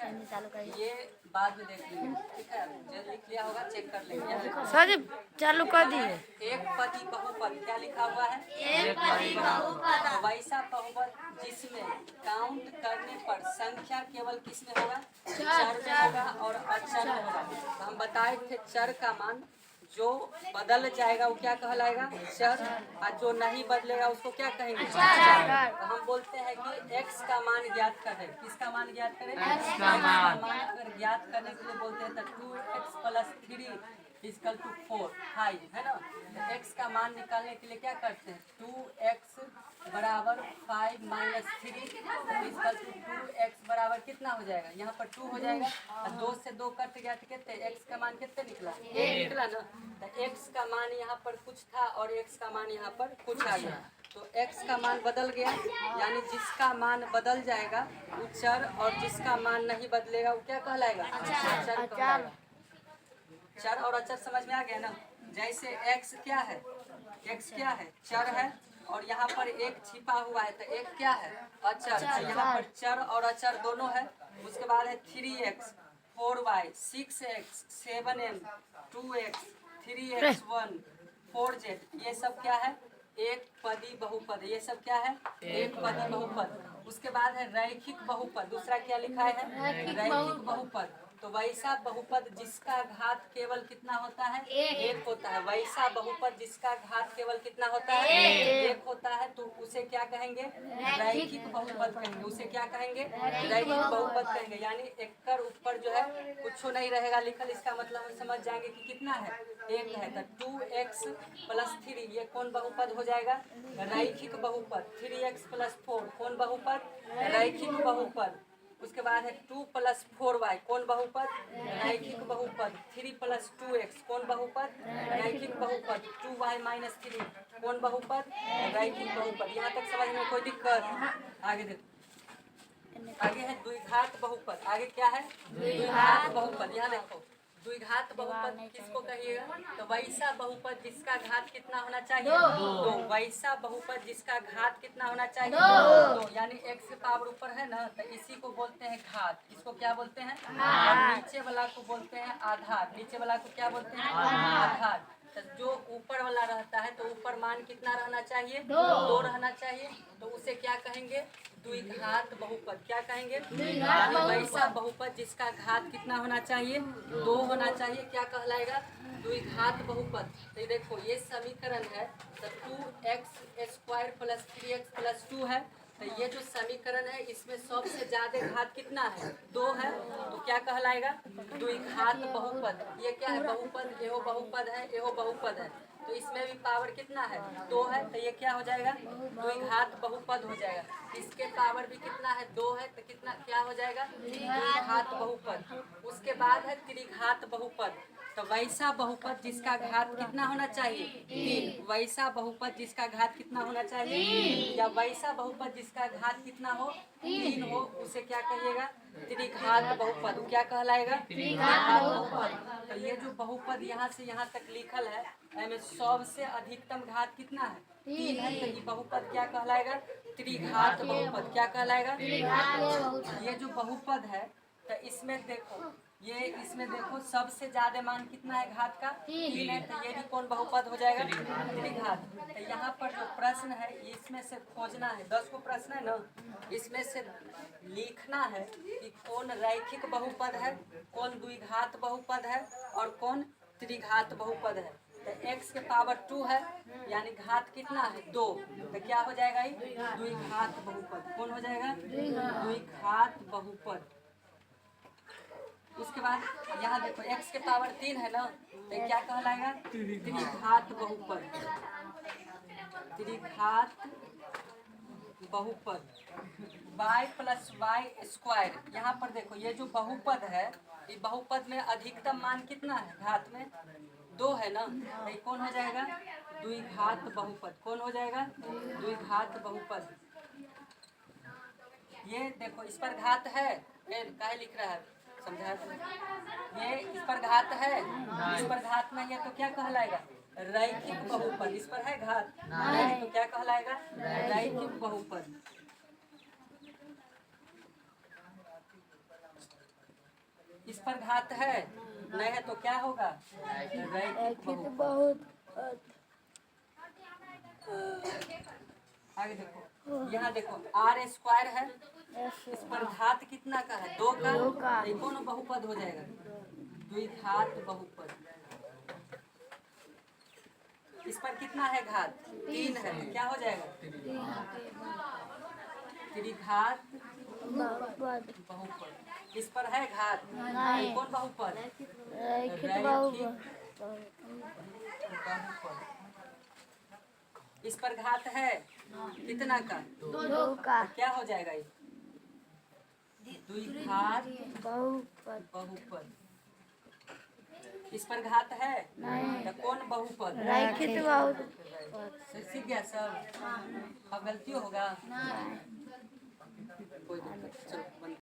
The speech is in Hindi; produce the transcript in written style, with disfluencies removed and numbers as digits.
ये बाद में देख लेंगे, ठीक है। जो लिख लिया होगा चेक कर लेंगे। सर जी चालू कर दिए। एक पदी बहुपद क्या लिखा हुआ है? एक पदी बहुपद। वैसा बहुपद जिसमें काउंट करने पर संख्या केवल किस में होगा? चर में होगा और अचर में होगा। तो हम बताए थे चर का मान जो बदल जाएगा वो क्या कहलाएगा? चर। और जो नहीं बदलेगा उसको क्या कहेंगे? अचर। तो हम बोलते हैं कि x का मान ज्ञात करें। किसका मान ज्ञात करें? x का मान अगर ज्ञात करने के लिए बोलते हैं तो 2x + 3 = 4 5 है ना। तो x का मान निकालने के लिए क्या करते हैं? 2x बराबर 5 - 3 = 2x बराबर कितना हो जाएगा? यहाँ पर 2 हो जाएगा और 2 से 2 कट गया तो कितने? x का मान कितने निकला? 1 निकला ना। तो x का मान यहाँ पर कुछ था और x का मान यहाँ पर कुछ आ गया। तो x का मान बदल गया, यानी जिसका मान बदल जाएगा वो चर और जिसका मान नहीं बदलेगा वो क्या कहलाएगा? अचर कहलाएगा। चर और अचर समझ में आ गया ना। जैसे x क्या है? x क्या है? चर है और यहाँ पर एक छिपा हुआ है तो एक क्या है? अचर। यहाँ पर चर और अचर दोनों है। उसके बाद है 3x 4y 6x 7m 2x 3x1 4z। ये सब क्या है? एक पदी बहुपद। ये सब क्या है? एक पदी बहुपद। उसके बाद है रैखिक बहुपद। दूसरा क्या लिखा है? रैखिक बहुपद। तो वैसा बहुपद जिसका घात केवल कितना होता है? एक होता है। वैसा बहुपद जिसका घात केवल कितना होता है? एक होता है। तो उसे क्या कहेंगे? रैखिक बहुपद कहेंगे। उसे क्या कहेंगे? रैखिक बहुपद कहेंगे। यानी एक ऊपर जो है कुछ नहीं रहेगा लिखल, इसका मतलब हम समझ जाएंगे कि कितना है? एक है। तो 2x + 3 ये कौन बहुपद हो जाएगा? रैखिक बहुपद। 3x + 4 कौन बहुपद? रैखिक बहुपद। उसके बाद है 2 + 4y कौन बहुपद? रैखिक बहुपद। 3 + 2x कौन बहुपद? रैखिक बहुपद। 2y - 3 कौन बहुपद? रैखिक बहुपद। यहाँ तक समझ में कोई दिक्कत? आगे देखो, आगे है द्विघात बहुपद। आगे क्या है? द्विघात बहुपद। यहाँ देखो द्विघात बहुपद किसको कहिएगा? तो वैसा बहुपद जिसका घात कितना होना चाहिए? 2। वैसा बहुपद जिसका घात कितना होना चाहिए? 2। यानी x के पावर ऊपर है ना, तो इसी को बोलते हैं घात। इसको क्या बोलते हैं? और नीचे वाला को बोलते हैं आधार। नीचे वाला को क्या बोलते हैं? आधार। तो जो ऊपर वाला रहता है तो ऊपर मान कितना रहना चाहिए? 2 रहना चाहिए। तो उसे क्या कहेंगे? द्विघात बहुपद। क्या कहेंगे? वैसा बहुपद जिसका घात कितना होना चाहिए? 2 होना चाहिए। क्या कहलाएगा? द्विघात बहुपद। तो देखो ये समीकरण है तो 2x² + 3x + 2 है। तो ये जो समीकरण है इसमें सबसे ज्यादा घात कितना है? 2 है। तो क्या कहलाएगा? द्विघात बहुपद। ये क्या है? बहुपद। एहो बहुपद है, एहो बहुपद है। तो इसमें भी पावर कितना है? 2 है। तो ये क्या हो जाएगा? द्विघात बहुपद हो जाएगा। इसके पावर भी कितना है? 2 है। तो कितना क्या हो जाएगा? द्विघात बहुपद। उसके बाद है त्रिघात बहुपद। तो वैसा बहुपद जिसका घात कितना होना चाहिए? 3। वैसा बहुपद जिसका घात कितना होना चाहिए? या वैसा बहुपद जिसका घात कितना हो? 3 हो, उसे क्या कहिएगा? त्रिघात बहुपद। क्या कहलाएगा? त्रिघात बहुपद। तो ये जो बहुपद यहाँ से यहाँ तक लिखल है इसमें सबसे अधिकतम घात कितना है? 3 है। तो ये बहुपद क्या कहलाएगा? त्रिघात बहुपद। क्या कहलाएगा? ये जो बहुपद है तो इसमें देखो इसमें देखो सबसे ज्यादा मान कितना है घात का? 3 है। तो ये भी कौन बहुपद हो जाएगा? त्रिघात। तो यहाँ पर जो प्रश्न है इसमें से खोजना है, 10 को प्रश्न है ना, इसमें से लिखना है कि कौन रैखिक बहुपद है, कौन द्विघात बहुपद है और कौन त्रिघात बहुपद है। तो x के पावर 2 है यानी घात कितना है? 2। तो क्या हो जाएगा? ये द्विघात बहुपद। कौन हो जाएगा? द्विघात बहुपद। उसके बाद यहाँ देखो x के पावर 3 है ना, तो क्या कहलाएगा? त्रिघात बहुपद। त्रिघात बहुपद। y + y²। यहाँ पर देखो ये जो बहुपद है ये बहुपद में अधिकतम मान कितना है? घात में 2 है ना। तो ये कौन हो जाएगा? द्विघात बहुपद। कौन हो जाएगा? द्विघात बहुपद। ये देखो इस पर घात है, काहे लिख रहा है? समझा? ये इस पर घात है, इस पर घात नहीं है तो क्या कहलाएगा? रैखिक बहुपद। इस पर है घात नहीं तो क्या कहलाएगा? रैखिक बहुपद। इस पर घात है नहीं है तो क्या होगा? रैखिक बहुपद। बहुत आगे देखो, यहाँ देखो आर स्क्वायर है, इस पर घात कितना का है? 2 का। ये कौन बहुपद हो जाएगा? द्विघात बहुपद। इस पर कितना है घात? 3 है तो क्या हो जाएगा? त्रिघात बहुपद। इस पर है घात? ये कौन बहुपद? रैखिक बहुपद। इस पर घात है कितना का? 2 का तो क्या हो जाएगा ये? द्विघात बहुपद बहुपद। इस पर घात है नहीं। तो कौन बहुपद? रैखिक बहुपद सीख गया सब? अब गलती होगा कोई दिक्कत, चलो बंद।